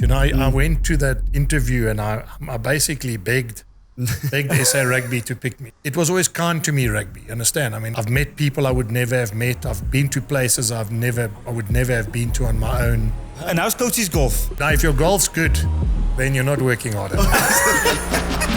You know, I went to that interview and I basically begged SA Rugby to pick me. It was always kind to me, rugby, you understand? I mean, I've met people I would never have met. I've been to places I would never have been to on my own. And how's coach's golf? Now, if your golf's good, then you're not working hard enough.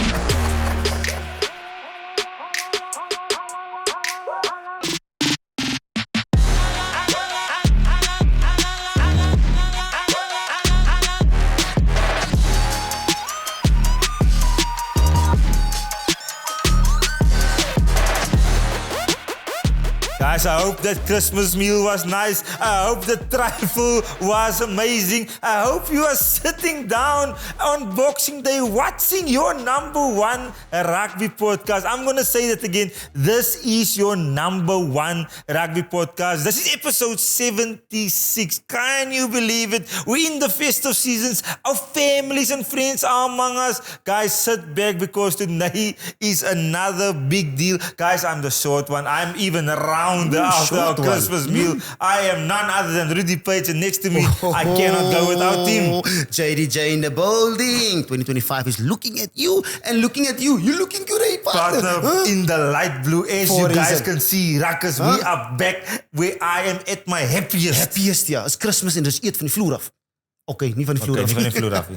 Guys, I hope that Christmas meal was nice. I hope the trifle was amazing. I hope you are sitting down on Boxing Day watching your number one rugby podcast. I'm going to say that again. This is your number one rugby podcast. This is episode 76. Can you believe it? We're in the festive seasons. Our families and friends are among us. Guys, sit back because today is another big deal. Guys, I'm the short one. I'm even around after our Christmas meal. I am none other than Rudy Page, and next to me, I cannot go without him. JDJ in the building. 2025 is looking at you and looking at you. You're looking great, partner. In the light blue, as you guys can see, Ruckers, we are back where I am at my happiest. Happiest, ja. Is Christmas en dus eet van die vloer af. Oké, niet van die vloer af. Niet van die vloer af.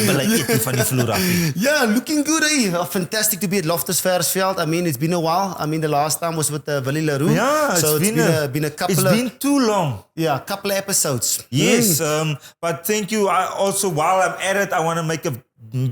Maar ik eet niet van die vloer af. Yeah, looking good, eh? Fantastic to be at Loftus Versfeld. I mean, it's been a while. I mean, the last time was with Willie LaRue. Yeah, so it's been a couple It's been too long. Yeah, a couple of episodes. Yes, but thank you. Also, while I'm at it, I want to make a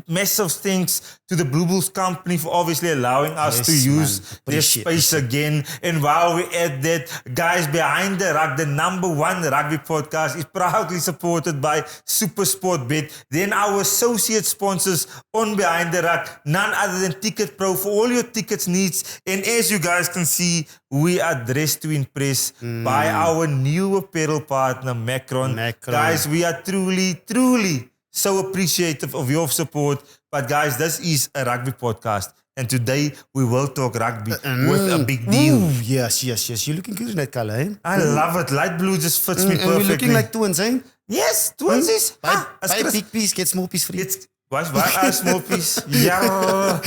massive thanks to the Blue Bulls company for obviously allowing us to use their space again. And while we're at that, guys, Behind the Ruck, the number one rugby podcast, is proudly supported by SuperSport Bet. Then our associate sponsors on Behind the Ruck, none other than Ticket Pro for all your tickets needs. And as you guys can see, we are dressed to impress by our new apparel partner, Macron. Guys, we are truly so appreciative of your support. But guys, this is a rugby podcast. And today we will talk rugby with a big deal. Ooh, yes. You're looking good in that color, eh? I love it. Light blue just fits me perfectly. And we're looking like twins, eh? Yes, twins is. Buy big piece, get small piece free. Waar small piece? Ja.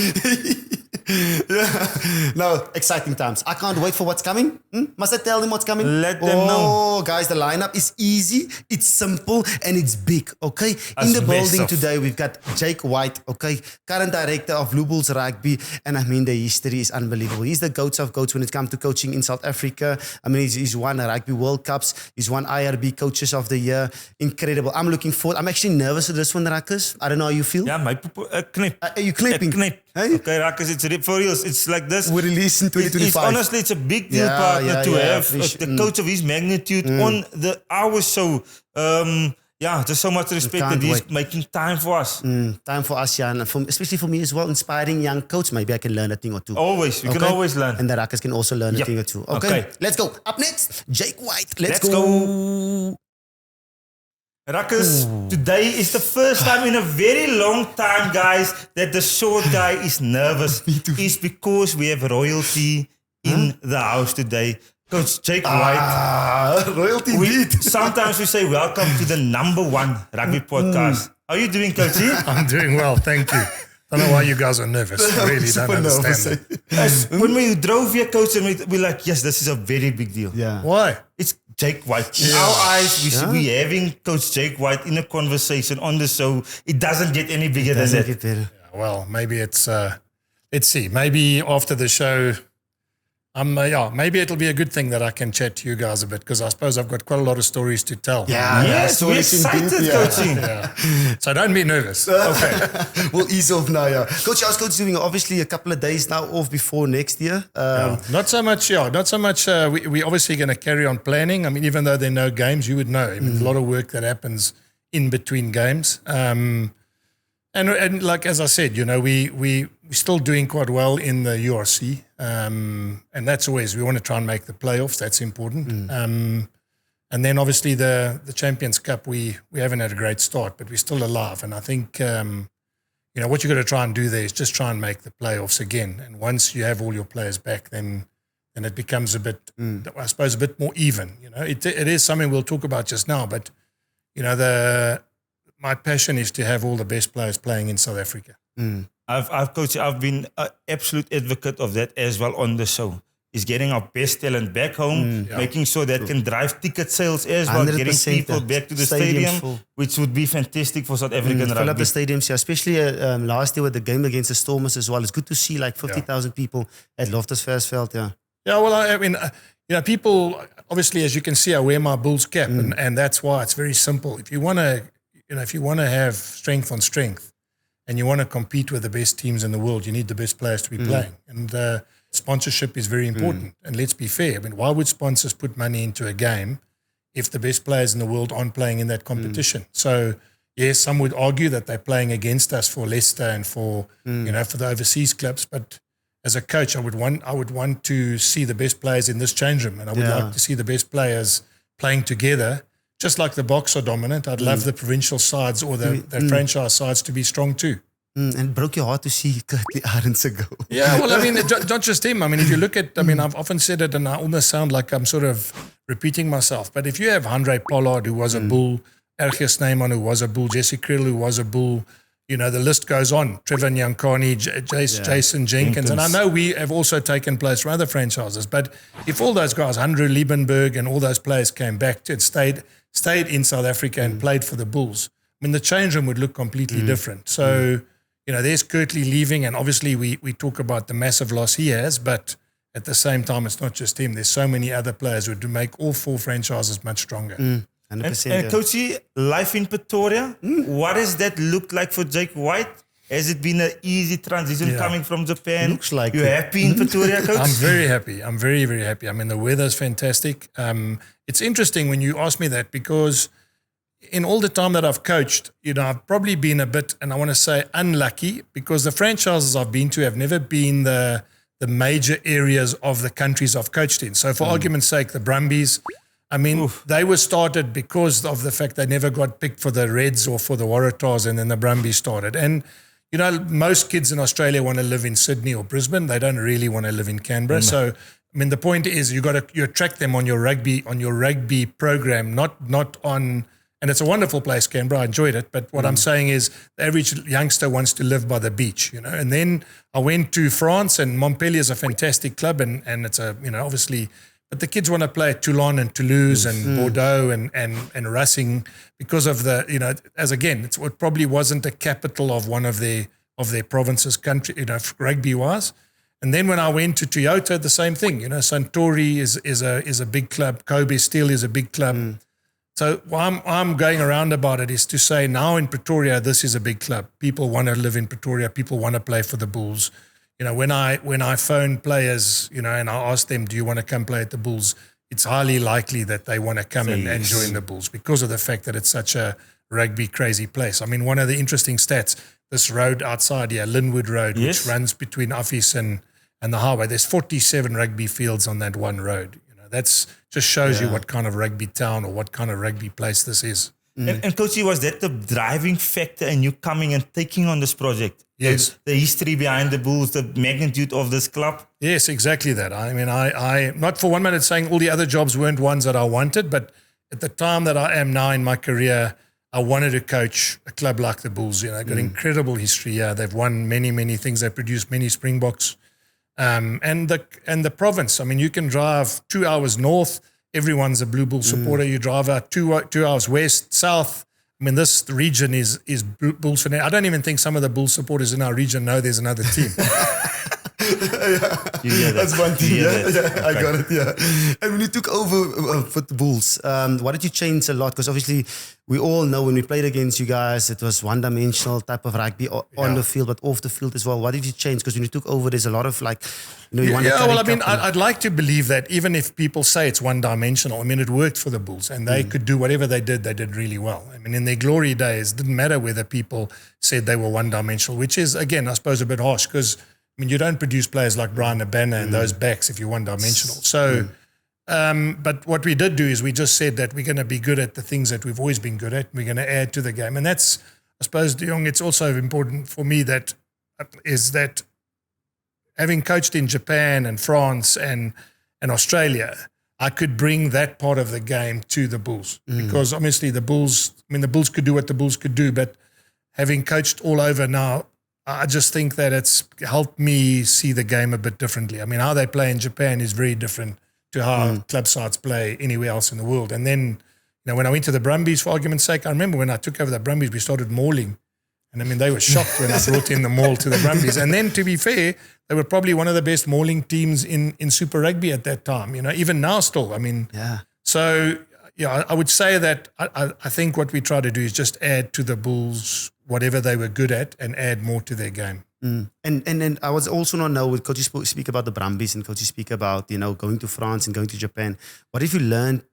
No, exciting times. I can't wait for what's coming. Must I tell them what's coming? Let them know. Oh, guys, the lineup is easy, it's simple, and it's big, okay? In the building today, we've got Jake White, okay? Current director of Blue Bulls Rugby. And I mean, the history is unbelievable. He's the goats of goats when it comes to coaching in South Africa. I mean, he's won Rugby World Cups. He's won IRB Coaches of the Year. Incredible. I'm looking forward. I'm actually nervous with this one, Ruckers. I don't know how you feel. Yeah, my knip. Are you knipping? Knip. Hey? Okay, Ruckers, it's for real. It's like this. We release in 2025. Honestly, it's a big deal partner to have the coach of his magnitude on our show. Just so much respect that he's making time for us. Time for us, yeah. And especially for me as well, inspiring young coach. Maybe I can learn a thing or two. Always. We can always learn. And the Ruckers can also learn a thing or two. Okay, let's go. Up next, Jake White. Let's go. Ruckers, today is the first time in a very long time, guys, that the short guy is nervous. It's because we have royalty in the house today. Coach Jake White. Royalty indeed. Sometimes we say welcome to the number one rugby podcast. How are you doing, Coach? I'm doing well, thank you. I don't know why you guys are nervous. I really don't understand it. When we drove here, Coach, and we're like, yes, this is a very big deal. Yeah. Why? It's Jake White. In our eyes, we having Coach Jake White in a conversation on the show. It doesn't get any bigger than that. Yeah, well, maybe it's, let's see, maybe after the show, maybe it'll be a good thing that I can chat to you guys a bit because I suppose I've got quite a lot of stories to tell. Yes, we're excited, Coaching. So don't be nervous. Okay. We'll ease off now, Coach, how's Coach doing? Obviously, a couple of days now off before next year. Not so much. We're obviously going to carry on planning. I mean, even though there are no games, you would know. I mean, a lot of work that happens in between games. And like as I said, we're still doing quite well in the URC. And that's always, we want to try and make the playoffs. That's important. And then obviously the Champions Cup, we haven't had a great start, but we're still alive. And I think, what you've got to try and do there is just try and make the playoffs again. And once you have all your players back, then it becomes a bit, I suppose, a bit more even. It is something we'll talk about just now, but, my passion is to have all the best players playing in South Africa. I've been an absolute advocate of that as well on the show. Is getting our best talent back home, making sure that can drive ticket sales as well, getting people back to the stadium, which would be fantastic for South African rugby. Fill up the stadiums, especially last year with the game against the Stormers as well. It's good to see like 50,000 people at Loftus Versfeld. Yeah, well, I mean, people, obviously, as you can see, I wear my Bulls cap, and that's why it's very simple. If you want to have strength on strength, and you want to compete with the best teams in the world, you need the best players to be playing. And sponsorship is very important. And let's be fair. I mean, why would sponsors put money into a game if the best players in the world aren't playing in that competition? So, yes, some would argue that they're playing against us for Leicester and for for the overseas clubs. But as a coach, I would want to see the best players in this change room, and I would like to see the best players playing together. Just like the Boks are dominant, I'd love the provincial sides or the franchise sides to be strong too. And broke your heart to see Curtly Arendse go. Yeah, well, I mean, not just him. I mean, if you look at, I've often said it and I almost sound like I'm sort of repeating myself, but if you have Handré Pollard, who was a Bull, Ergie Snyman, who was a Bull, Jesse Krill, who was a Bull, the list goes on, Trevor Nyankani, Jason Jenkins, and I know we have also taken players from other franchises, but if all those guys, Andrew Liebenberg and all those players came back and stayed in South Africa and played for the Bulls, I mean, the change room would look completely different. So, there's Curtly leaving, and obviously we talk about the massive loss he has, but at the same time, it's not just him. There's so many other players who would make all four franchises much stronger. 100%. And Coachy, life in Pretoria, what does that look like for Jake White? Has it been an easy transition coming from Japan? Looks like You're happy in Pretoria, Coach? I'm very happy. I'm very, very happy. I mean, the weather's fantastic. It's interesting when you ask me that because in all the time that I've coached, I've probably been a bit, and I want to say unlucky, because the franchises I've been to have never been the major areas of the countries I've coached in. So for argument's sake, the Brumbies, they were started because of the fact they never got picked for the Reds or for the Waratahs, and then the Brumbies started. And, most kids in Australia want to live in Sydney or Brisbane. They don't really want to live in Canberra. So, the point is you attract them on your rugby program, not on. And it's a wonderful place, Canberra. I enjoyed it. But what I'm saying is the average youngster wants to live by the beach, And then I went to France, and Montpellier is a fantastic club. And it's obviously, but the kids want to play at Toulon and Toulouse and Bordeaux and Racing because of it probably wasn't the capital of one of their provinces, country, rugby-wise. And then when I went to Toyota, the same thing. Suntory is a big club. Kobe Steel is a big club. So why I'm going around about it is to say now in Pretoria, this is a big club. People want to live in Pretoria. People want to play for the Bulls. When I phone players, and I ask them, do you want to come play at the Bulls? It's highly likely that they want to come and join the Bulls because of the fact that it's such a rugby crazy place. I mean, one of the interesting stats, this road outside here, Linwood Road, which runs between Office and the highway, there's 47 rugby fields on that one road. That's just shows you what kind of rugby town or what kind of rugby place this is. And Coachy, was that the driving factor in you coming and taking on this project? Yes. The history behind the Bulls, the magnitude of this club? Yes, exactly that. I mean, I not for 1 minute saying all the other jobs weren't ones that I wanted, but at the time that I am now in my career, I wanted to coach a club like the Bulls. Got incredible history here. They've won many, many things. They produced many Springboks. And the province. I mean, you can drive 2 hours north. Everyone's a Blue Bull supporter. You drive out 2 hours west, south. I mean, this region is Bulls fanatic. I don't even think some of the Bulls supporters in our region know there's another team. You hear that? That's one thing. Okay. I got it. Yeah. And when you took over for the Bulls, what did you change a lot? Because obviously, we all know when we played against you guys, it was one-dimensional type of rugby on the field, but off the field as well. What did you change? Because when you took over, there's a lot of you want to carry well, I mean, I'd like to believe that even if people say it's one-dimensional, I mean, it worked for the Bulls, and they could do whatever they did really well. I mean, in their glory days, it didn't matter whether people said they were one-dimensional, which is, again, I suppose a bit harsh because I mean, you don't produce players like Brian Abana and those backs if you're one-dimensional. So, but what we did do is we just said that we're going to be good at the things that we've always been good at. We're going to add to the game. And that's, I suppose, De Jong, it's also important for me that having coached in Japan and France and Australia, I could bring that part of the game to the Bulls because obviously the Bulls could do what the Bulls could do, but having coached all over now, I just think that it's helped me see the game a bit differently. I mean, how they play in Japan is very different to how club sides play anywhere else in the world. And then, when I went to the Brumbies, for argument's sake, I remember when I took over the Brumbies, we started mauling. And I mean, they were shocked when I brought in the maul to the Brumbies. And then, to be fair, they were probably one of the best mauling teams in Super Rugby at that time, even now still. I mean, So, I would say that I think what we try to do is just add to the Bulls whatever they were good at and add more to their game. And then I was also not know, with Coach you speak about the Brumbies and Coach you speak about, going to France and going to Japan. What have you learned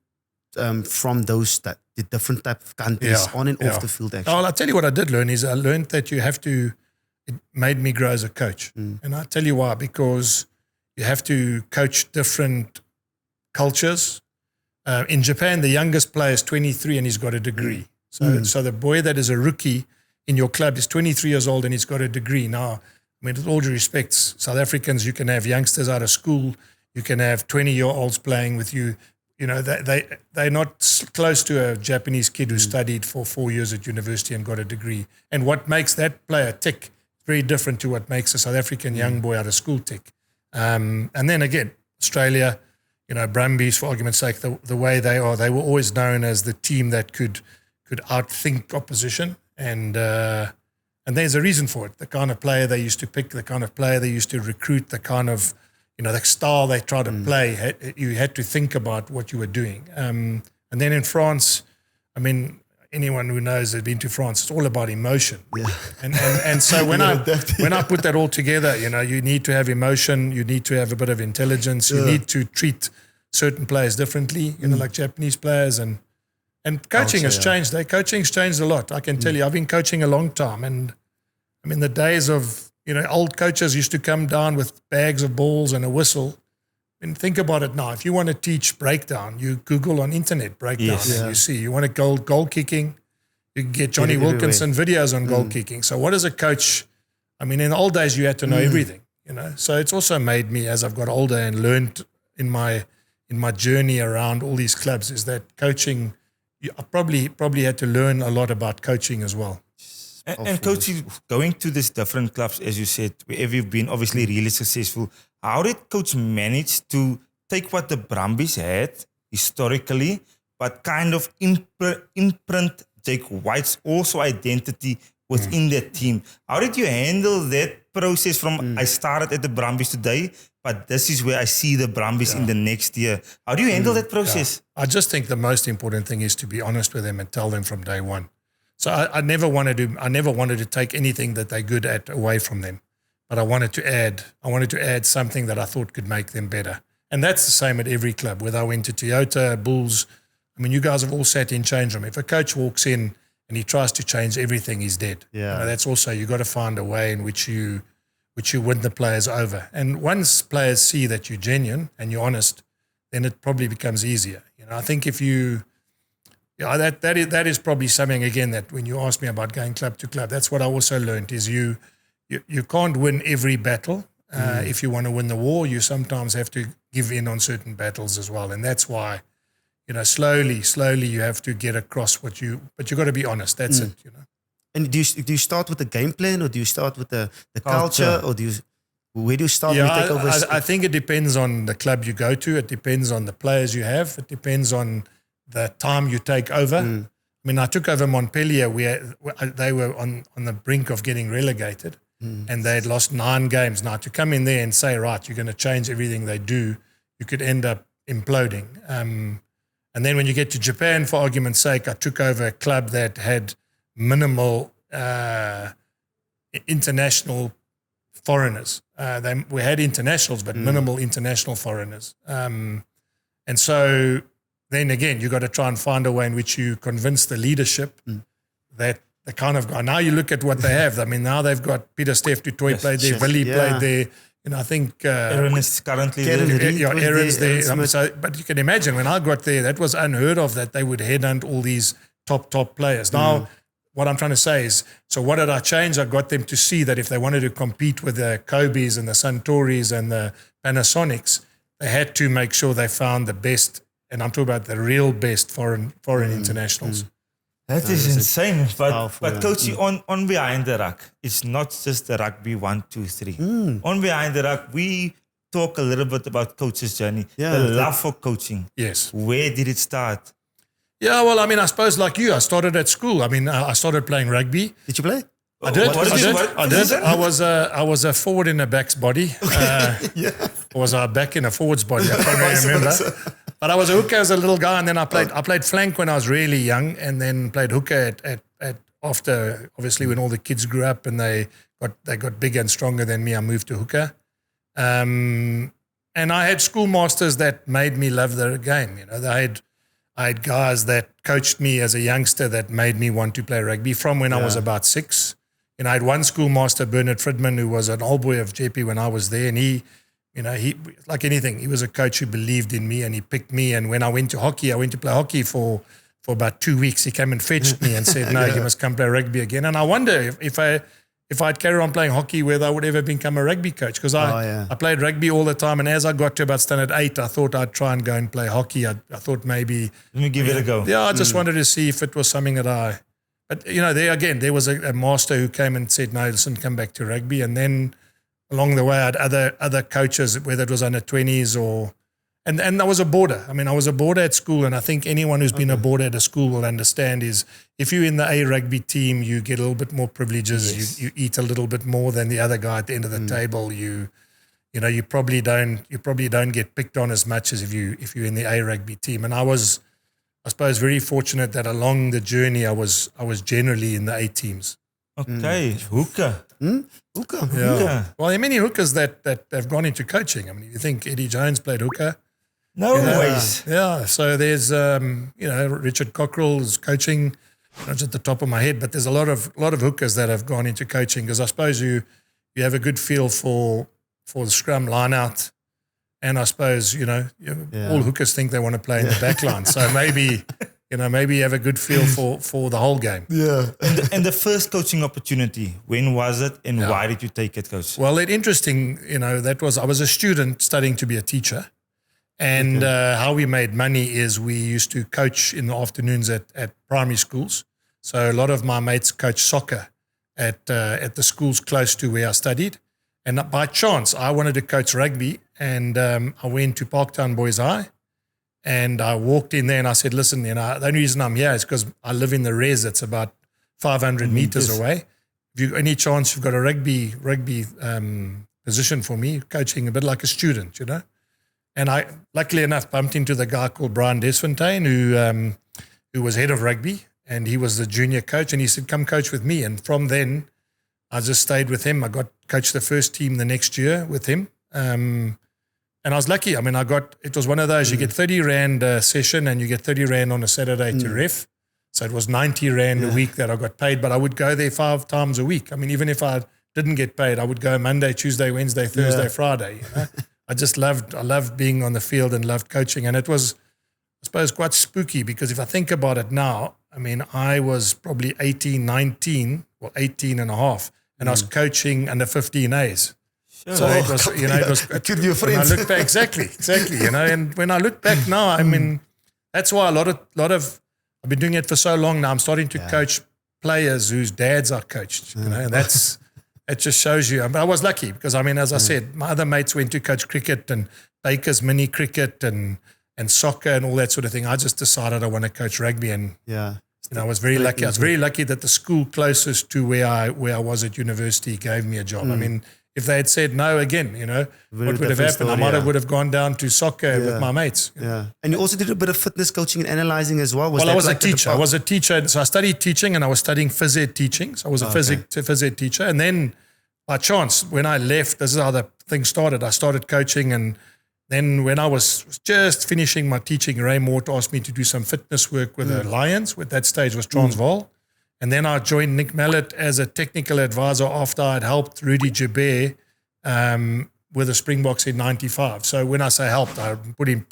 from the different type of countries on and off the field actually? Well, I'll tell you what I did learn is I learned that it made me grow as a coach. And I'll tell you why, because you have to coach different cultures. In Japan, the youngest player is 23 and he's got a degree. So the boy that is a rookie in your club is 23 years old and he's got a degree. Now, I mean, with all due respect, South Africans, you can have youngsters out of school, you can have 20-year-olds playing with you. They're not close to a Japanese kid who studied for 4 years at university and got a degree. And what makes that player tick is very different to what makes a South African young boy out of school tick. And then again, Australia, Brumbies, for argument's sake, the way they are, they were always known as the team that could outthink opposition. And there's a reason for it. The kind of player they used to pick, the kind of player they used to recruit, the kind of, the style they tried to play, you had to think about what you were doing. And then in France, I mean, anyone who knows has been to France, it's all about emotion. Yeah. And so when I put that all together, you need to have emotion, you need to have a bit of intelligence, you need to treat certain players differently, like Japanese players. And coaching has changed. Coaching's changed a lot. I can tell you, I've been coaching a long time. And I mean, the days of, old coaches used to come down with bags of balls and a whistle. And think about it now. If you want to teach breakdown, you Google on internet breakdown and you see. You want to goal kicking, you can get Johnny Wilkinson videos on goal kicking. So what is a coach? I mean, in the old days, you had to know everything, So it's also made me, as I've got older and learned in my journey around all these clubs, is that coaching, I probably had to learn a lot about coaching as well. And Coach, going to these different clubs, as you said, wherever you've been, obviously really successful. How did Coach manage to take what the Brumbies had historically, but kind of imprint Jake White's also identity within that team? How did you handle that process from I started at the Brumbies today, but this is where I see the Brumbies in the next year? How do you handle that process? Yeah. I just think the most important thing is to be honest with them and tell them from day one. So I never wanted to take anything that they're good at away from them, but I wanted to add something that I thought could make them better. And that's the same at every club. Whether I went to Toyota, Bulls, I mean, you guys have all sat in change room. If a coach walks in and he tries to change everything, he's dead. Yeah. That's also, you got to find a way in which you win the players over. And once players see that you're genuine and you're honest, then it probably becomes easier. I think if you, that is probably something, again, that when you ask me about going club to club, that's what I also learned is you can't win every battle. If you want to win the war, you sometimes have to give in on certain battles as well. And that's why, slowly you have to get across but you got to be honest. That's it, And do you start with the game plan, or do you start with the culture, or where do you start when you take over? I think it depends on the club you go to. It depends on the players you have. It depends on the time you take over. I mean, I took over Montpellier where they were on the brink of getting relegated and they had lost 9 games. Now, to come in there and say, right, you're going to change everything they do, you could end up imploding. And then when you get to Japan, for argument's sake, I took over a club that had minimal international foreigners. We had internationals, but minimal international foreigners. And so then again, you got to try and find a way in which you convince the leadership that the kind of guy. Now you look at what they have. I mean, now they've got Peter Steph du Toit played there, Willie played there. I think Aaron is currently there. Aaron's there. But you can imagine when I got there, that was unheard of that they would headhunt all these top players. Now, what I'm trying to say is, so what did I change? I got them to see that if they wanted to compete with the Kobes and the Suntories and the Panasonics, they had to make sure they found the best, and I'm talking about the real best foreign internationals. That is insane. powerful, But yeah. Coachy, on Behind the Ruck, it's not just the rugby 1, 2, 3. On Behind the Ruck, we talk a little bit about coach's journey, Yeah, the love for coaching. Yes. Where did it start? Yeah, well, I mean, I suppose like you, I started at school. I mean, I started playing rugby. Did you play? I did. What I did you- did. what I did. position? I was a forward in a back's body. Or was I back in a forward's body? I can't really remember. But I was a hooker as a little guy, and then I played flank when I was really young, and then played hooker at after, obviously, when all the kids grew up and they got bigger and stronger than me. I moved to hooker, and I had schoolmasters that made me love the game. You know, I had guys that coached me as a youngster that made me want to play rugby from when I was about 6. And I had one schoolmaster, Bernard Fridman, who was an old boy of JP when I was there, and he, like anything, he was a coach who believed in me, and he picked me. And when I went to hockey, I went to play hockey for about 2 weeks. He came and fetched me and said, "No, you must come play rugby again." And I wonder if I'd carry on playing hockey, whether I would ever become a rugby coach, because I played rugby all the time. And as I got to about standard 8, I thought I'd try and go and play hockey. I thought maybe Let me give it a go. yeah, I just wanted to see if it was something that but there was a master who came and said, "No, listen, come back to rugby." And then along the way, I had other coaches, whether it was under 20s and I was a boarder. I mean, I was a boarder at school, and I think anyone who's been a boarder at a school will understand is if you're in the A rugby team, you get a little bit more privileges. Yes. You eat a little bit more than the other guy at the end of the table. You probably don't get picked on as much as if you're in the A rugby team. And I was, I suppose, very fortunate that along the journey I was generally in the A teams. Okay, hooker. Hooker. Yeah. Well, there are many hookers that have gone into coaching. I mean, if you think Eddie Jones played hooker. No ways. Yeah, so there's Richard Cockrell's coaching, not at the top of my head, but there's a lot of hookers that have gone into coaching, because I suppose you have a good feel for the scrum line out, and I suppose all hookers think they want to play in the back line. So maybe you have a good feel for the whole game. Yeah. And the first coaching opportunity, when was it, and why did you take it, coach? Well, interesting, I was a student studying to be a teacher. And how we made money is we used to coach in the afternoons at primary schools. So a lot of my mates coached soccer at the schools close to where I studied. And by chance, I wanted to coach rugby, and I went to Parktown Boys High, and I walked in there and I said, "Listen, the only reason I'm here is because I live in the res. It's about 500 meters away. If you any chance you've got a rugby position for me, coaching a bit like a student, And I, luckily enough, bumped into the guy called Brian Desfontaine, who was head of rugby, and he was the junior coach. And he said, "Come coach with me." And from then, I just stayed with him. I coached the first team the next year with him, and I was lucky. I mean, it was one of those. You get 30 rand a session, and you get 30 rand on a Saturday to ref. So it was 90 rand a week that I got paid. But I would go there 5 times a week. I mean, even if I didn't get paid, I would go Monday, Tuesday, Wednesday, Thursday, Friday. I loved being on the field and loved coaching. And it was, I suppose, quite spooky, because if I think about it now, I mean, I was probably 18 and a half, and I was coaching under 15As. Sure. So it was, it could be a friend. When I look back, exactly, and when I look back now, I mean, that's why a lot of, I've been doing it for so long now, I'm starting to coach players whose dads are coached, and that's, it just shows you. I was lucky because, I mean, as I said, my other mates went to coach cricket and Baker's mini cricket and soccer and all that sort of thing. I just decided I want to coach rugby, and I was very lucky. I was very lucky that the school closest to where I was at university gave me a job. I mean, if they had said no again, what would have happened? I would have gone down to soccer with my mates. Yeah. And you also did a bit of fitness coaching and analyzing as well. I was a teacher. I was a teacher. So I studied teaching, and I was studying phys ed teaching. So I was a phys ed teacher. And then by chance, when I left, this is how the thing started. I started coaching, and then when I was just finishing my teaching, Ray Mort asked me to do some fitness work with the Lions. With that stage was Transvaal. And then I joined Nick Mallet as a technical advisor after I'd helped Rudy Jabber with the Springboks in 95. So when I say helped, I put in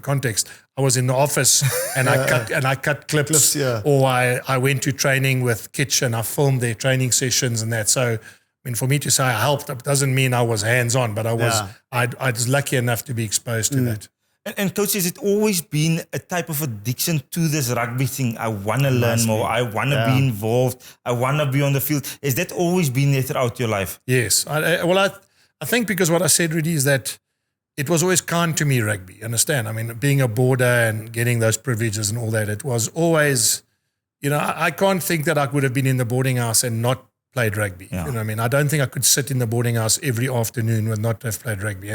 context. I was in the office and I cut clips, or I went to training with Kitch and I filmed their training sessions and that. So mean, for me to say I helped, it doesn't mean I was hands-on, but I was lucky enough to be exposed to that. And coach, has it always been a type of addiction to this rugby thing? I want to learn more. I want to be involved. I want to be on the field. Has that always been there throughout your life? Yes. I think because what I said, Rudy, is that it was always kind to me, rugby. Understand? I mean, being a boarder and getting those privileges and all that, it was always, I can't think that I would have been in the boarding house and not played rugby. Yeah. You know what I mean? I don't think I could sit in the boarding house every afternoon and not have played rugby.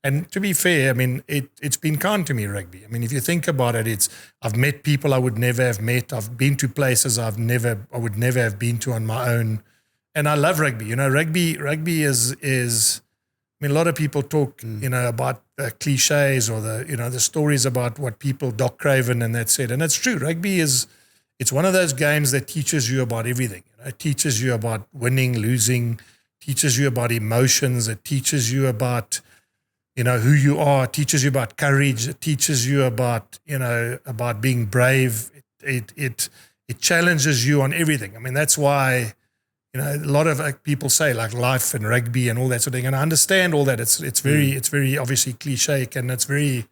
And to be fair, I mean, it's been kind to me, rugby. I mean, if you think about it, I've met people I would never have met. I've been to places I would never have been to on my own. And I love rugby. Rugby is I mean, a lot of people talk, about the cliches or the stories about what people, Doc Craven and that said. And it's true. Rugby it's one of those games that teaches you about everything. It teaches you about winning, losing, teaches you about emotions. It teaches you about who you are, it teaches you about courage, it teaches you about, about being brave. It challenges you on everything. I mean, that's why, a lot of people say like life and rugby and all that sort of thing. And I understand all that. It's very obviously cliche and it's very,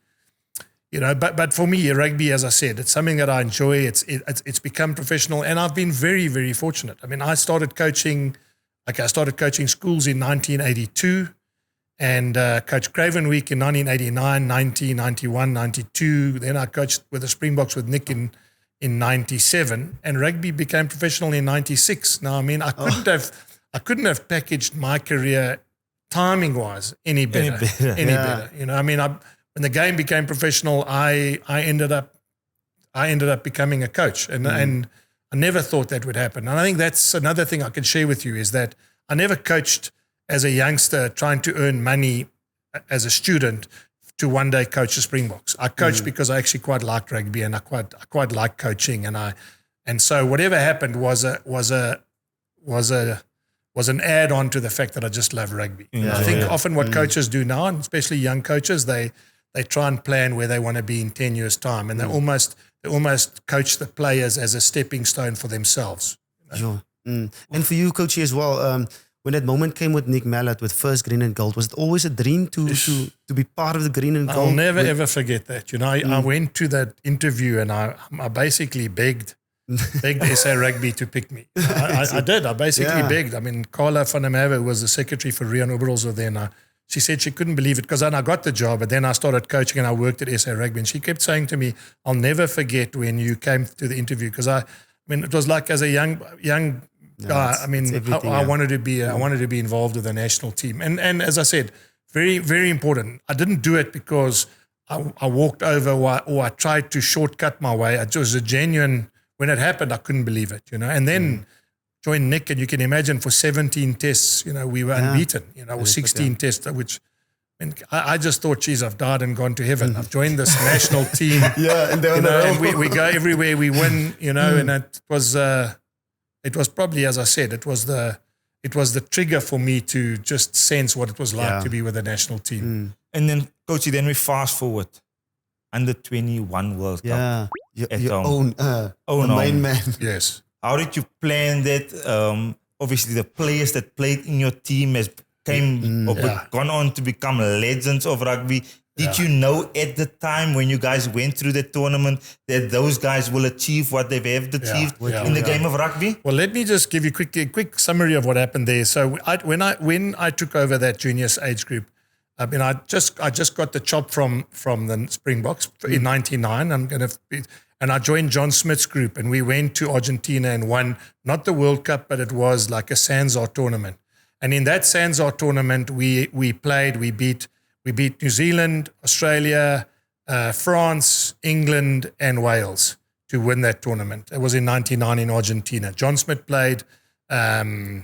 but for me, rugby, as I said, it's something that I enjoy. It's become professional and I've been very, very fortunate. I mean, I started coaching schools in 1982. And coached Craven Week in 1989, 90, 91, 92. Then I coached with the Springboks with Nick in 97. And rugby became professional in 96. Now, I mean, I couldn't have packaged my career timing-wise any better. I mean, when the game became professional, I ended up becoming a coach. And I never thought that would happen. And I think that's another thing I can share with you is that I never coached as a youngster trying to earn money as a student to one day coach the Springboks. I coached because I actually quite liked rugby and I quite liked coaching and so whatever happened was an add on to the fact that I just love rugby. I think often what coaches do now, and especially young coaches, they try and plan where they want to be in 10 years' time and they almost coach the players as a stepping stone for themselves. Sure. And for you, Coachy, as well, when that moment came with Nick Mallett with first green and gold, was it always a dream to be part of the green and gold? I'll never ever forget that. I went to that interview and I basically begged SA Rugby to pick me. I did. I basically begged. I mean, Carla van der Merwe was the secretary for Rian Oberholzer then. She said she couldn't believe it because then I got the job, but then I started coaching and I worked at SA Rugby. And she kept saying to me, I'll never forget when you came to the interview because I mean, it was like as a young guy, I mean, I wanted to be involved with the national team. And as I said, very, very important. I didn't do it because I walked over or I tried to shortcut my way. It was a genuine, when it happened, I couldn't believe it, And then joined Nick and you can imagine for 17 tests, we were unbeaten, or 16 tests, which I just thought, geez, I've died and gone to heaven. I've joined this national team. And we go everywhere we win, and it was probably, as I said, it was the trigger for me to just sense what it was like to be with the national team. And then, Coachy, then we fast forward. Under 21 World Cup. Your own main man. Yes. How did you plan that? Obviously, the players that played in your team gone on to become legends of rugby. Did you know at the time when you guys went through the tournament that those guys will achieve what they've achieved in the game of rugby? Well, let me just give you a quick summary of what happened there. So when I took over that juniors age group, I mean, I just got the chop from the Springboks in '99. And I joined John Smith's group, and we went to Argentina and won not the World Cup, but it was like a Sanzar tournament. And in that Sanzar tournament, we beat New Zealand, Australia, France, England, and Wales to win that tournament. It was in '99 in Argentina. John Smith played, Sean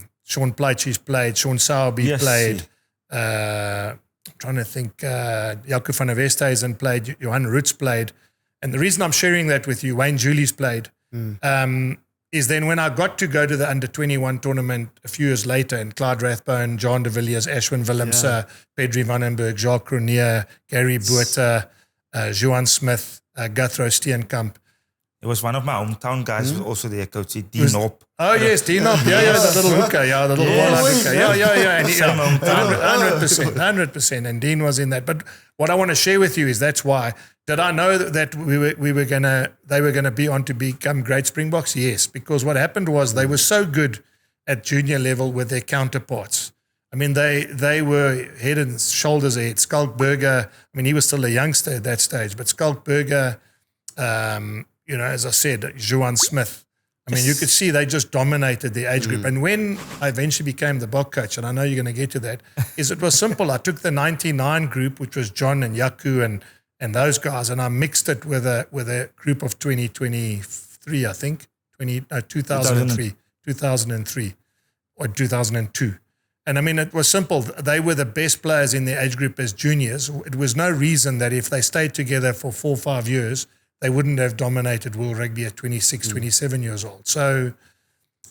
Pleitjes played, Sean Sowerby played. I'm trying to think, Jaco van der Westhuizen played, Johan Roots played. And the reason I'm sharing that with you, Wayne Julius played, is then when I got to go to the under-21 tournament a few years later, and Clyde Rathbone, John de Villiers, Ashwin Willems, Pedri Vandenberg, Jacques Cronje, Gary Botha, Johan Smith, Guthrie Steenkamp, It was one of my hometown guys who was also there, Coach Dean Hop. Oh yes, Dinop. Yeah, the little hooker. Yeah, the little hooker. Yeah. And 100%. And Dean was in that. But what I want to share with you is that's why. Did I know that they were gonna be on to become great Springboks? Yes, because what happened was they were so good at junior level with their counterparts. I mean, they were head and shoulders ahead. Skalkberger, I mean, he was still a youngster at that stage, but Skalkberger, as I said, Juan Smith. I mean, you could see they just dominated the age group. And when I eventually became the Bok coach, and I know you're going to get to that, it was simple. I took the 99 group, which was John and Yaku and those guys, and I mixed it with a group of 2023, I think, 2003 or 2002. And I mean, it was simple. They were the best players in their age group as juniors. It was no reason that if they stayed together for 4 or 5 years, they wouldn't have dominated World Rugby at 26, 27 years old. So,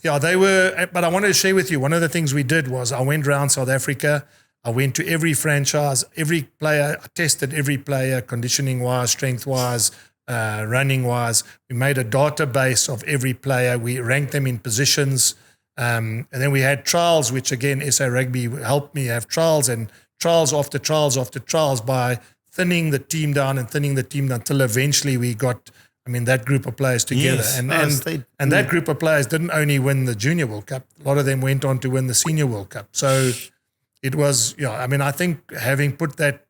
yeah, they were. But I wanted to share with you, one of the things we did was I went around South Africa. I went to every franchise, every player. I tested every player, conditioning-wise, strength-wise, running-wise. We made a database of every player. We ranked them in positions. And then we had trials, which again, SA Rugby helped me have trials and trials after trials after trials by thinning the team down until eventually we got, that group of players together. Yes. And that group of players didn't only win the Junior World Cup. A lot of them went on to win the Senior World Cup. So it was, I think having put that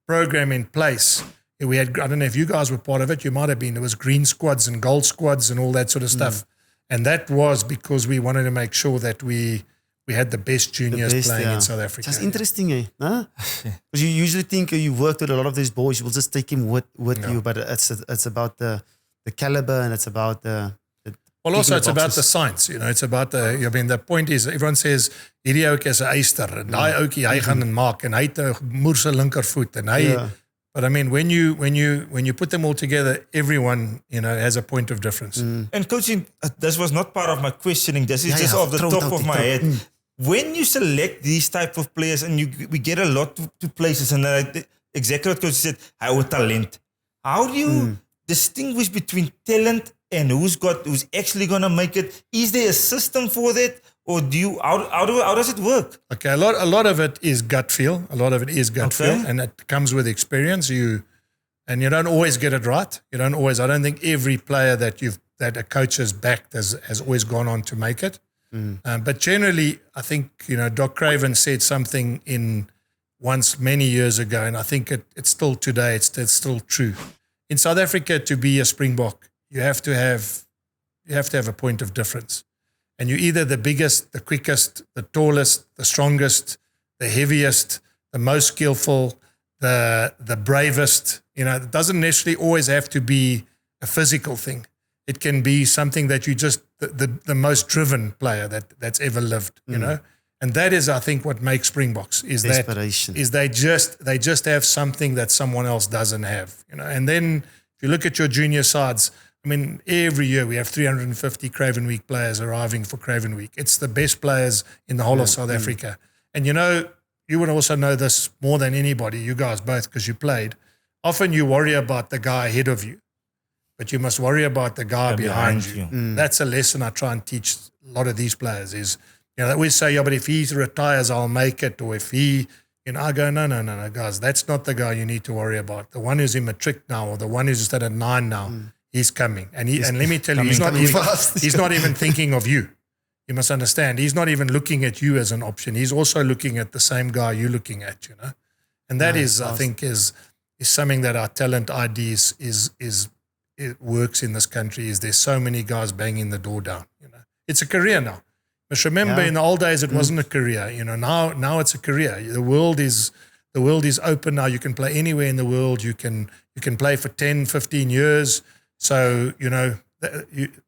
program in place, we had, I don't know if you guys were part of it, you might have been, there was green squads and gold squads and all that sort of stuff. And that was because we wanted to make sure that we had the best juniors playing in South Africa. That's interesting, eh? Huh? Because you usually think you worked with a lot of these boys, you will just take him with you, but it's about the caliber and it's about the well, also it's about the science, it's about the point is, everyone says, hierdie ouetjie is 'n eyster, en daai ouetjie, hy gaan en maak, en hy het 'n moerse linkervoet, en hy... But when you put them all together, everyone has a point of difference. And coaching, this was not part of my questioning. This is just off the top of my head. When you select these type of players, and we get a lot to places, and exactly what coach said, our talent. How do you distinguish between talent and who's actually going to make it? Is there a system for that? Or how does it work? Okay, a lot of it is gut feel. Feel, and it comes with experience. You don't always get it right. I don't think every player that a coach has backed has always gone on to make it. But generally, I think Doc Craven said something once many years ago, and I think it's still today. It's still true. In South Africa, to be a Springbok, you have to have a point of difference. And you're either the biggest, the quickest, the tallest, the strongest, the heaviest, the most skillful, the bravest. It doesn't necessarily always have to be a physical thing. It can be something that you just the most driven player that's ever lived. And that is, I think, what makes Springboks is desperation. They just have something that someone else doesn't have. And then if you look at your junior sides. Every year we have 350 Craven Week players arriving for Craven Week. It's the best players in the whole of South Africa. And you would also know this more than anybody, you guys both, because you played. Often you worry about the guy ahead of you, but you must worry about the guy behind you. That's a lesson I try and teach a lot of these players is, they always say, but if he retires, I'll make it. Or if he, I go, no, guys, that's not the guy you need to worry about. The one who's in matric now or the one who's just at a 9 now. He's coming. And let me tell you, he's not even thinking of you. You must understand. He's not even looking at you as an option. He's also looking at the same guy you're looking at, And that is, I think, is something that our talent ID it works in this country, is there's so many guys banging the door down, It's a career now. But remember, in the old days, it wasn't a career. Now it's a career. The world is open now. You can play anywhere in the world. You can play for 10, 15 years. So,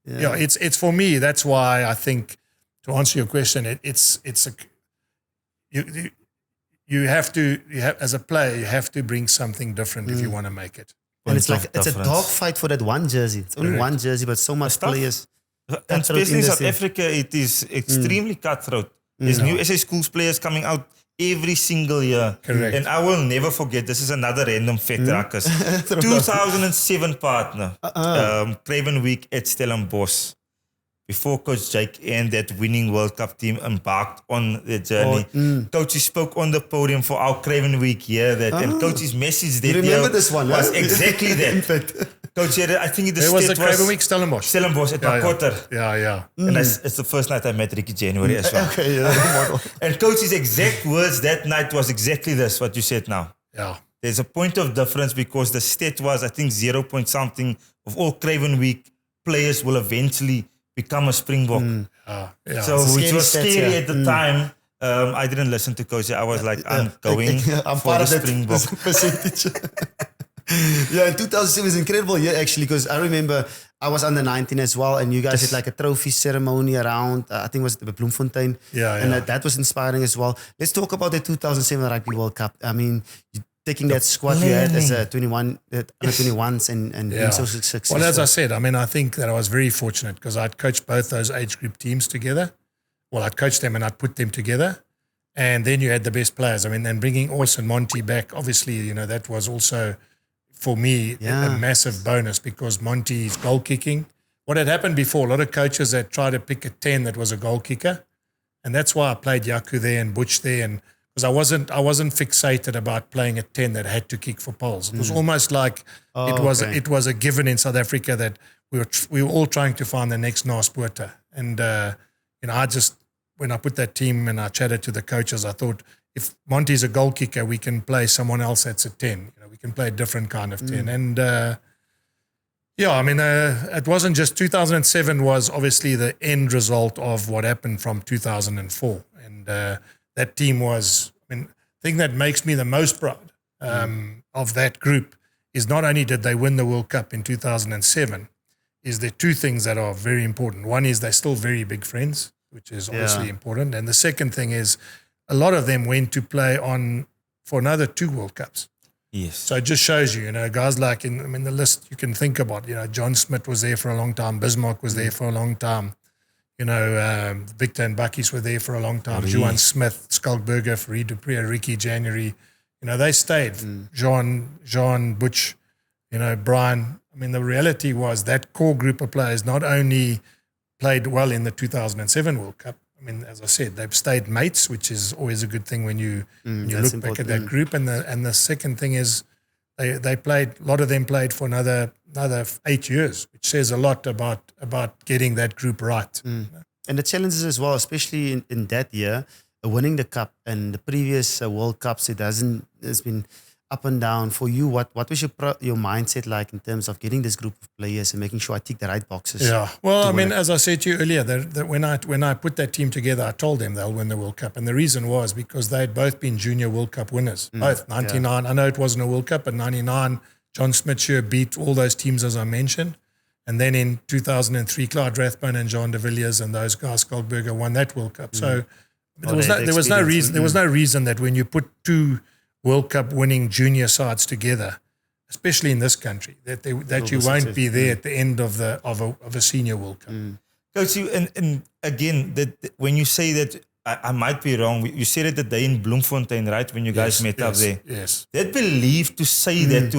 it's for me, that's why I think, to answer your question, you have as a player, you have to bring something different if you want to make it. And it's a dog fight for that one jersey. It's only one jersey, but so much players. And especially in South Africa, it is extremely cutthroat. There's new SA Schools players coming out every single year. Correct. And I will never forget, this is another random fact, Ruckers. 2007 partner, Craven Week at Stellenbosch. Before Coach Jake and that winning World Cup team embarked on their journey, Coach spoke on the podium for our Craven Week here. And Coach's message that remember this one, was huh? exactly that. Coach, I think the There was state the Craven Week Stellenbosch. Stellenbosch at Makotter. Yeah. And it's the first night I met Ricky January as well. Okay, yeah. And Coach's exact words that night was exactly this, what you said now. Yeah. There's a point of difference because the stat was, I think, 0 point something of all Craven Week players will eventually become a Springbok. Yeah. So, which was stats, scary yeah. at the time. I didn't listen to Coach. I was like, I'm going I'm for part the of that Springbok. percentage. Yeah, in 2007 was an incredible year actually, because I remember I was under 19 as well, and you guys had like a trophy ceremony around, I think it was the Bloemfontein. And that was inspiring as well. Let's talk about the 2007 Rugby World Cup. I mean, taking that squad you had as a 21s and being so successful. Well, as I said, I mean, I think that I was very fortunate because I'd coached both those age group teams together. Well, I'd coached them and I'd put them together. And then you had the best players. I mean, and bringing Orson Monty back, obviously, you know, that was also, for me, a massive bonus because Monty's goal kicking. What had happened before, a lot of coaches had tried to pick a 10 that was a goal kicker. And that's why I played Yaku there and Butch there. And because I wasn't fixated about playing a 10 that had to kick for poles. It was almost like it was a given in South Africa that we were all trying to find the next Nas Botha. And you know, when I put that team and I chatted to the coaches, I thought if Monty's a goal kicker, we can play someone else that's a 10. You know, we can play a different kind of 10. And I mean, it wasn't just 2007 was obviously the end result of what happened from 2004. And that team was, I mean, the thing that makes me the most proud of that group is not only did they win the World Cup in 2007, is there two things that are very important. One is they're still very big friends, which is obviously important. And the second thing is a lot of them went to play for another 2 World Cups. Yes. So it just shows you, you know, guys like in the list you can think about, you know, John Smith was there for a long time. Bismarck was there for a long time. You know, Victor and Buckies were there for a long time. Juan Smith, Skalkberger, Farid Dupree, Ricky January. You know, they stayed. Jean, Butch, you know, Brian. I mean, the reality was that core group of players not only played well in the 2007 World Cup. I mean, as I said, they've stayed mates, which is always a good thing when you look back at that group. And the second thing is they played. A lot of them played for another 8 years, which says a lot about getting that group right. And the challenges as well, especially in that year, winning the cup and the previous World Cups, it's been up and down for you. What was your mindset like in terms of getting this group of players and making sure I tick the right boxes? Yeah, well, I mean, as I said to you earlier, that when I put that team together, I told them they'll win the World Cup, and the reason was because they'd both been junior World Cup winners, both 99. I know it wasn't a World Cup, but 99, John Smith beat all those teams as I mentioned, and then in 2003, Clyde Rathbone and John de Villiers and those guys, Skalkberger, won that World Cup. So there was no reason that when you put 2 World Cup winning junior sides together, especially in this country, that you won't be there at the end of a senior World Cup. Coach, and again, when you say that, I might be wrong. You said it the day in Bloemfontein, right? When you guys met up there. Yes. That belief to say that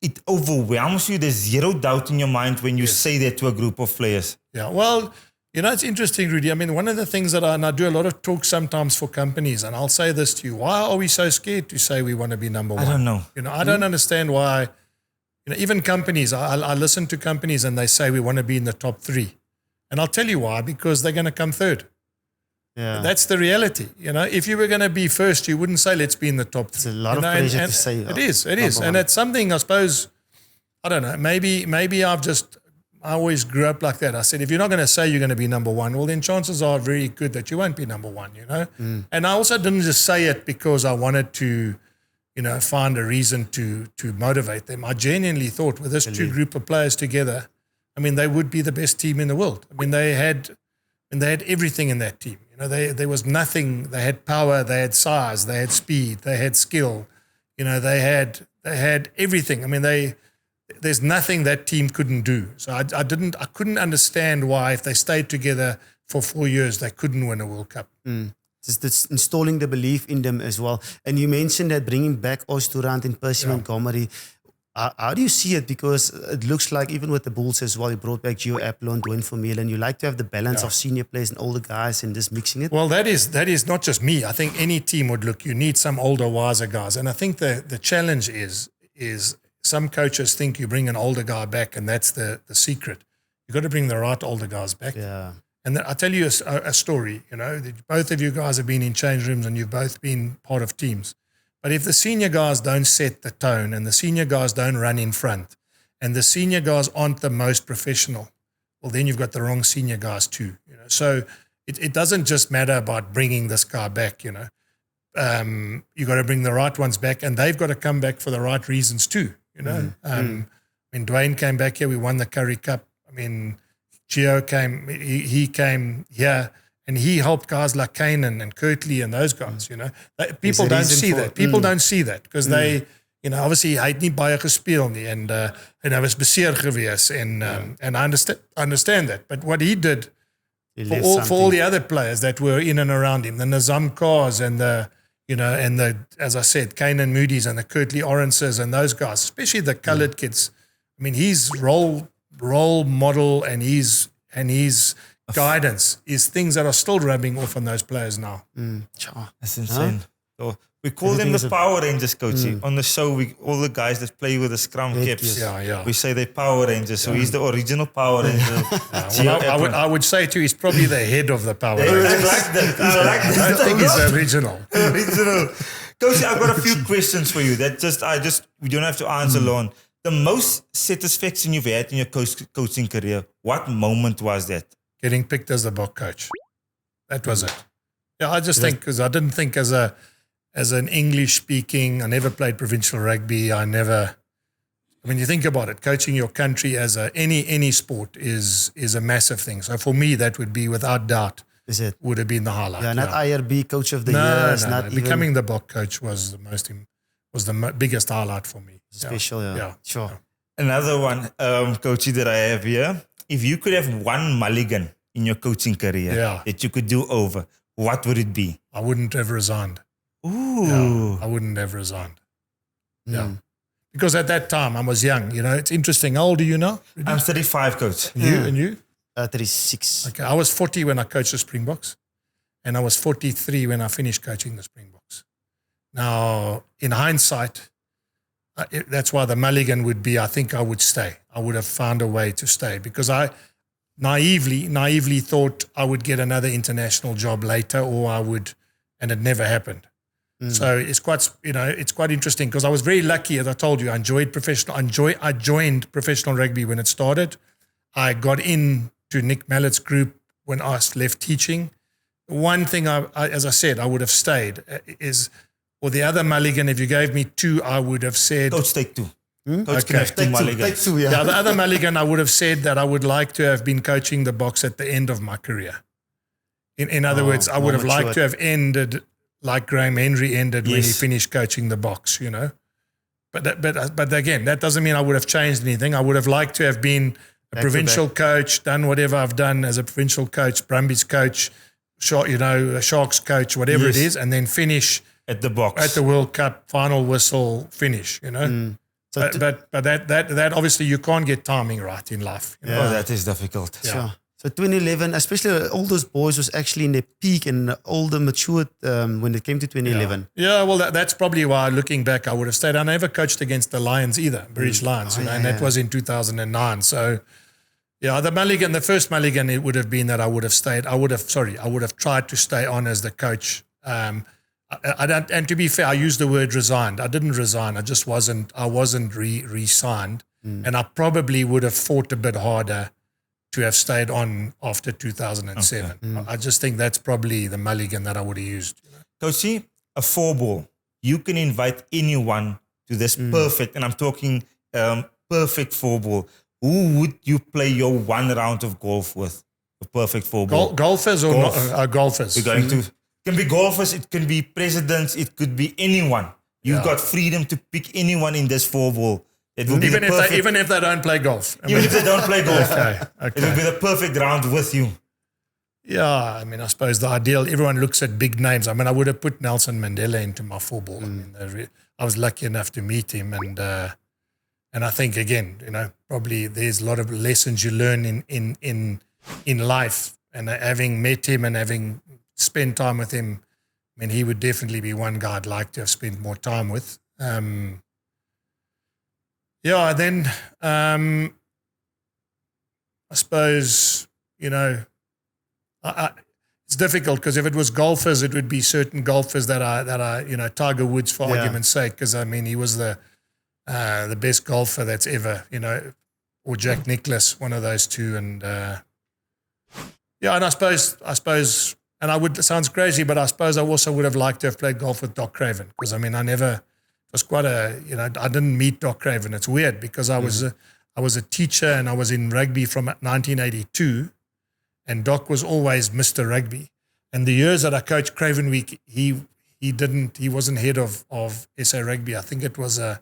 it overwhelms you. There's zero doubt in your mind when you say that to a group of players. Yeah. Well, you know, it's interesting, Rudy. I mean, one of the things that I do a lot of talk sometimes for companies, and I'll say this to you: why are we so scared to say we want to be number one? I don't know. You know, I don't understand why. You know, even companies, I listen to companies and they say we want to be in the top 3. And I'll tell you why, because they're going to come third. Yeah. That's the reality. You know, if you were going to be first, you wouldn't say, let's be in the top 3. It's a lot of pressure to say. It is. And it's something, I suppose, I don't know, maybe I always grew up like that. I said, if you're not going to say you're going to be number 1, well, then chances are very good that you won't be number 1, you know. And I also didn't just say it because I wanted to, you know, find a reason to motivate them. I genuinely thought with this 2 group of players together, I mean, they would be the best team in the world. I mean, they had everything in that team. You know, there was nothing. They had power, they had size, they had speed, they had skill. You know, they had everything. I mean, there's nothing that team couldn't do. So I couldn't understand why if they stayed together for 4 years, they couldn't win a World Cup. It's installing the belief in them as well. And you mentioned that bringing back Oosturand and Percy Montgomery. How do you see it? Because it looks like even with the Bulls as well, you brought back Gio Aplon, Dwayne Vermeulen. You like to have the balance of senior players and older guys and just mixing it. Well, that is not just me. I think any team would look. You need some older, wiser guys, and I think the challenge is some coaches think you bring an older guy back, and that's the secret. You got to bring the right older guys back. Yeah. And I'll tell you a story. Both of you guys have been in change rooms, and you've both been part of teams. But if the senior guys don't set the tone and the senior guys don't run in front and the senior guys aren't the most professional, well, then you've got the wrong senior guys too. So it doesn't just matter about bringing this guy back, you got to bring the right ones back, and they've got to come back for the right reasons too, When Dwayne came back here, we won the Curry Cup. I mean, Gio came, he came here. And he helped guys like Kanan and Kirtley and those guys, People don't see that. People don't see that because they, obviously hy het nie baie gespeel nie en hy was beseer gewees and I understand that. But what he did for all the other players that were in and around him, the Nazam Kars and the as I said, Kanan Moody's and the Kirtley Orances and those guys, especially the coloured kids. I mean, his role model and his guidance is things that are still rubbing off on those players now. That's insane. So we call them the Power Rangers, Coachy. On the show, all the guys that play with the scrum caps, we say they're Power Rangers. So he's the original Power Ranger. Well, I would say too, he's probably the head of the Power Rangers. I like that. I don't think he's the original. Coachy, I've got a few questions for you that we don't have to answer alone. The most satisfaction you've had in your coaching career, what moment was that? Getting picked as the Bok coach. That was it. Yeah, I just think because I didn't think as an English speaking, I never played provincial rugby. When you think about it, coaching your country as any sport is a massive thing. So for me, that would be without doubt would have been the highlight. Yeah, not IRB coach of the year. No. Becoming the Bok coach was the biggest highlight for me. Special, yeah. Sure. Yeah. Another one, Coachy, that I have here. If you could have one mulligan in your coaching career that you could do over, what would it be? I wouldn't have resigned. Ooh. Yeah, I wouldn't have resigned. Yeah. Because at that time, I was young. It's interesting. How old are you now? I'm 35, Coach. And you? 36. Okay, I was 40 when I coached the Springboks. And I was 43 when I finished coaching the Springboks. Now, in hindsight, that's why the mulligan would be, I think I would stay. I would have found a way to stay because I naively thought I would get another international job later and it never happened. So it's quite interesting because I was very lucky, as I told you, I joined professional rugby when it started. I got into Nick Mallett's group when I left teaching. One thing, as I said, I would have stayed or the other mulligan, if you gave me two, I would have said... Coach, take two. Coach can have two mulligans. Take two, yeah. The other mulligan, I would have said that I would like to have been coaching the Boks at the end of my career. In other words, I would have liked to have ended like Graham Henry ended when he finished coaching the Boks, But again, that doesn't mean I would have changed anything. I would have liked to have been a provincial coach, done whatever I've done as a provincial coach, Brumbies coach, a Sharks coach, whatever it is, and then finish... At the Boks. At the World Cup, final whistle, finish, So but that obviously you can't get timing right in life. Oh, that is difficult. Yeah. Sure. So 2011, especially all those boys was actually in their peak and older, matured when it came to 2011. Yeah, well, that's probably why looking back, I would have stayed. I never coached against the Lions either, British Lions, and that was in 2009. So, the first mulligan, it would have been that I would have stayed. I would have tried to stay on as the coach. And to be fair, I used the word resigned. I didn't resign. I just wasn't re-signed. And I probably would have fought a bit harder to have stayed on after 2007. Okay. I just think that's probably the mulligan that I would have used. Coachy, a 4-ball. You can invite anyone to this perfect, and I'm talking perfect 4-ball. Who would you play your one round of golf with? A perfect 4-ball. Golfers or golfers? We're going to... It can be golfers, it can be presidents, it could be anyone. You've got freedom to pick anyone in this 4-ball. Even if they don't play golf. Even if they don't play golf. Okay. It will be the perfect round with you. Yeah, I mean, I suppose the ideal, everyone looks at big names. I mean, I would have put Nelson Mandela into my four-ball. I mean, I was lucky enough to meet him. And I think, again, probably there's a lot of lessons you learn in life. And having met him and having spent time with him, I mean, he would definitely be one guy I'd like to have spent more time with. Then I suppose, it's difficult because if it was golfers, it would be certain golfers that are Tiger Woods for argument's sake, because I mean he was the best golfer that's ever, or Jack Nicklaus, one of those two, and and I suppose, it sounds crazy, but I suppose I also would have liked to have played golf with Doc Craven, because I mean it was quite I didn't meet Doc Craven. It's weird because I was a teacher and I was in rugby from 1982. And Doc was always Mr. Rugby. And the years that I coached Craven Week, he wasn't head of SA Rugby. I think it was a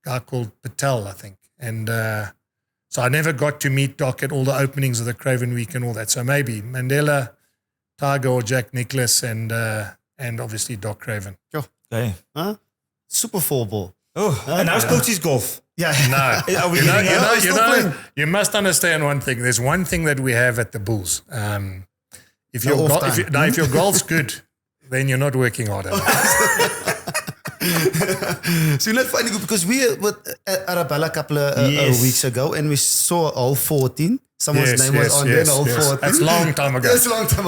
guy called Patel, I think. And so I never got to meet Doc at all the openings of the Craven Week and all that. So maybe Mandela, Tiger or Jack Nicklaus and obviously Doc Craven. Sure. Okay. Huh? Super four ball. Oh, and how's coach's golf? Yeah. Are we you must understand one thing. There's one thing that we have at the Bulls. If your golf's good, then you're not working hard enough. So not funny because we were at Arabella a couple of weeks ago and we saw hole 14. Someone's name was on there, hole 14. That's a long time ago. That's a long time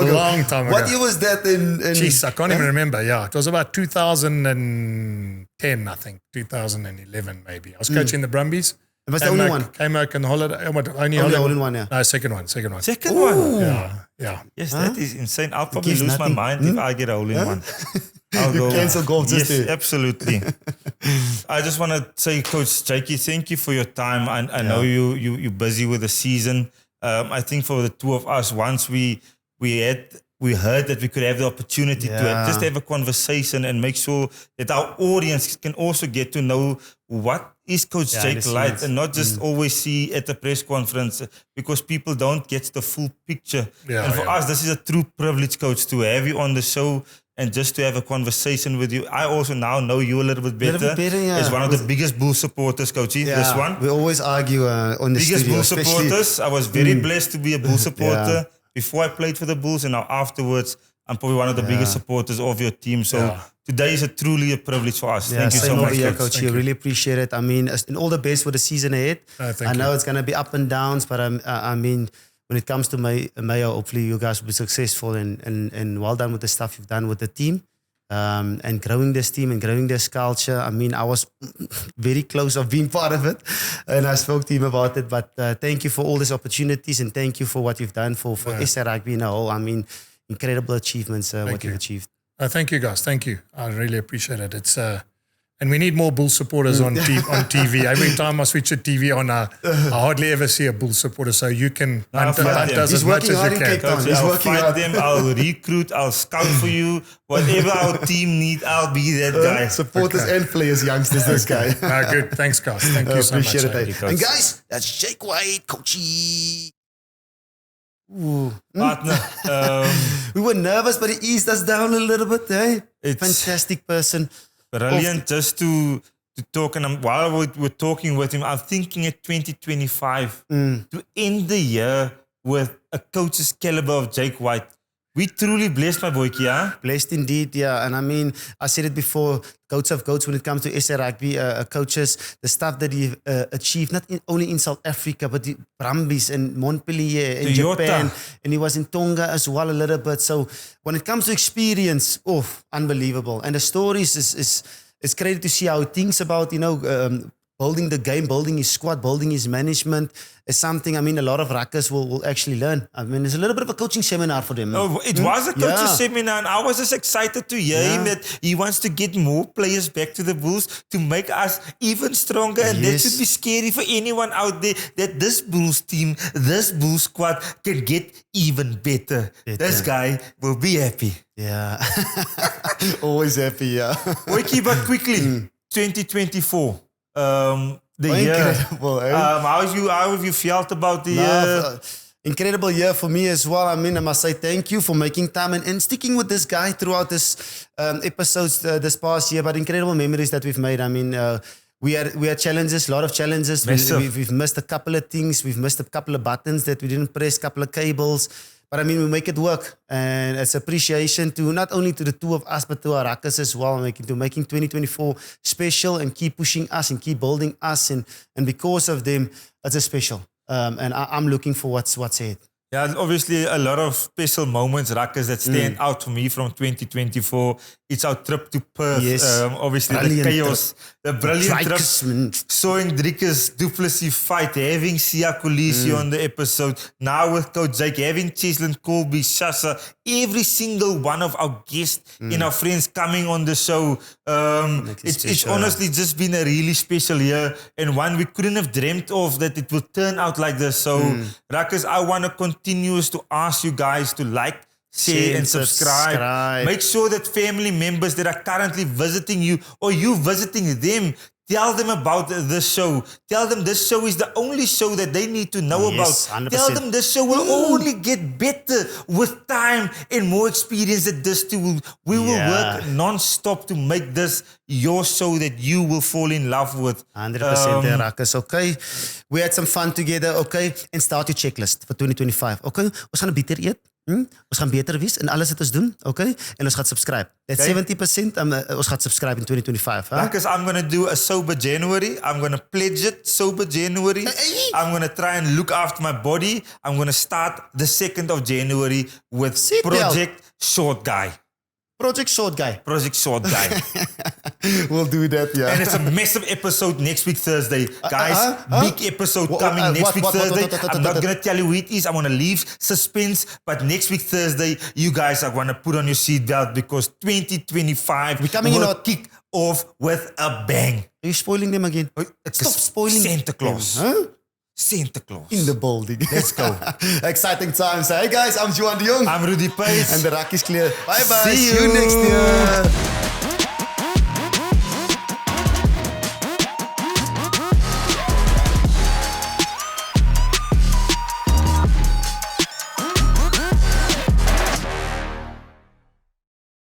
ago. What year was that in Jeez, I can't even remember. Yeah, it was about 2010, I think. 2011 maybe. I was coaching the Brumbies. It was the only one. Came out on holiday. Only one, yeah. No, second one. Second one? Yeah. Yes, that is insane. I'll probably lose my mind if I get a hole in one. I'll go cancel golf just there. Absolutely. I just want to say, Coach Jakey, thank you for your time. I know you're busy with the season. I think for the two of us, once we heard that we could have the opportunity to just have a conversation and make sure that our audience can also get to know what is Coach Jake like, and not just always see at the press conference, because people don't get the full picture. And for us, this is a true privilege, Coach, to have you on the show and just to have a conversation with you. I also now know you a little bit better. As one of the biggest Bull supporters, Coachy, this one. We always argue on the biggest studio, Bull supporters. I was very blessed to be a Bull supporter before I played for the Bulls, and now afterwards, I'm probably one of the biggest supporters of your team. So today is truly a privilege for us. Thank you so much, Coach. I really appreciate it. I mean, and all the best for the season ahead. I know it's going to be up and downs, but I mean, when it comes to Mayo, hopefully you guys will be successful and well done with the stuff you've done with the team. And growing this team and growing this culture. I mean, I was very close of being part of it, and I spoke to him about it. But thank you for all these opportunities, and thank you for what you've done for SA Rugby in a whole. I mean, incredible achievements, what you've achieved. Thank you, guys. Thank you. I really appreciate it. It's and we need more Bull supporters on TV. Every time I switch a TV on, I hardly ever see a Bull supporter. So you can hunt us as much as you can. Coach, I'll fight them. I'll recruit. I'll scout for you. Whatever our team needs, I'll be that guy. Supporters and players, youngsters, this guy. Good. Thanks, guys. Thank you so much. Appreciate it. And guys, that's Jake White, Coachy. Partner. We were nervous, but he eased us down a little bit. Fantastic person. Brilliant. Just to talk, and while we're talking with him, I'm thinking at 2025 to end the year with a coach's caliber of Jake White. We truly blessed, my boy, yeah? Blessed indeed, yeah. And I mean, I said it before, goats of goats when it comes to SA Rugby coaches, the stuff that he achieved, not only in South Africa, but the Brumbies and Montpellier and Japan. And he was in Tonga as well a little bit. So when it comes to experience, unbelievable. And the stories is crazy to see how he thinks about, building the game, building his squad, building his management is something, I mean, a lot of Ruckers will actually learn. I mean, it's a little bit of a coaching seminar for them. Oh, it was a coaching seminar, and I was just excited to hear him that he wants to get more players back to the Bulls to make us even stronger. And that should be scary for anyone out there, that this Bulls team, this Bulls squad can get even better. This guy will be happy. Yeah. Always happy, yeah. Okay, but quickly, 2024. The year. Incredible, how have you felt about the year? Incredible year for me as well. I mean, I must say thank you for making time and sticking with this guy throughout this episodes this past year. But incredible memories that we've made. I mean, we had challenges, a lot of challenges. We've missed a couple of things. We've missed a couple of buttons that we didn't press, couple of cables. But I mean, we make it work. And it's appreciation to not only to the two of us, but to our Ruckers as well, making 2024 special and keep pushing us and keep building us. And because of them, it's a special. And I'm looking for what's ahead. Yeah, obviously a lot of special moments, Ruckers, that stand out for me from 2024. It's our trip to Perth. Yes. Obviously Brilliant the chaos, the brilliant trip. Showing Driekus Du Plessis fight, having Sia Kolisi on the episode, now with Coach Jake, having Cheslin Colby, Shasha, every single one of our guests and our friends coming on the show. It's honestly just been a really special year and one we couldn't have dreamt of that it would turn out like this. So Ruckers, I want to continue to ask you guys to like, share and subscribe. Make sure that family members that are currently visiting you or you visiting them, tell them about this show. Tell them this show is the only show that they need to know about. 100%. Tell them this show will only get better with time and more experience that this too. We will work non-stop to make this your show that you will fall in love with. 100% Ruckers, okay? We had some fun together, okay? And start your checklist for 2025, okay? Ons gaan beter eet. Ons gaan beter wees in alles wat ons doen, okay? En ons gaan subscribe. That 70% ons gaan subscribe in 2025. Huh? Because I'm going to do a sober January. I'm going to pledge it, sober January. I'm going to try and look after my body. I'm going to start the 2nd of January with Project Short Guy. Project Short Guy. Project Short Guy. We'll do that, yeah. And it's a massive episode next week Thursday. Guys, big episode coming next week Thursday. I'm not going to tell you who it is. I want to leave suspense. But next week Thursday, you guys are going to put on your seatbelt because 2025 will kick off with a bang. Are you spoiling them again? Stop spoiling Santa Claus. Huh? Santa Claus. In the building. Let's go. Exciting times. Hey guys, I'm Juan de Jong. I'm Rudy Pace. And the Ruck is clear. Bye bye. See See you next year.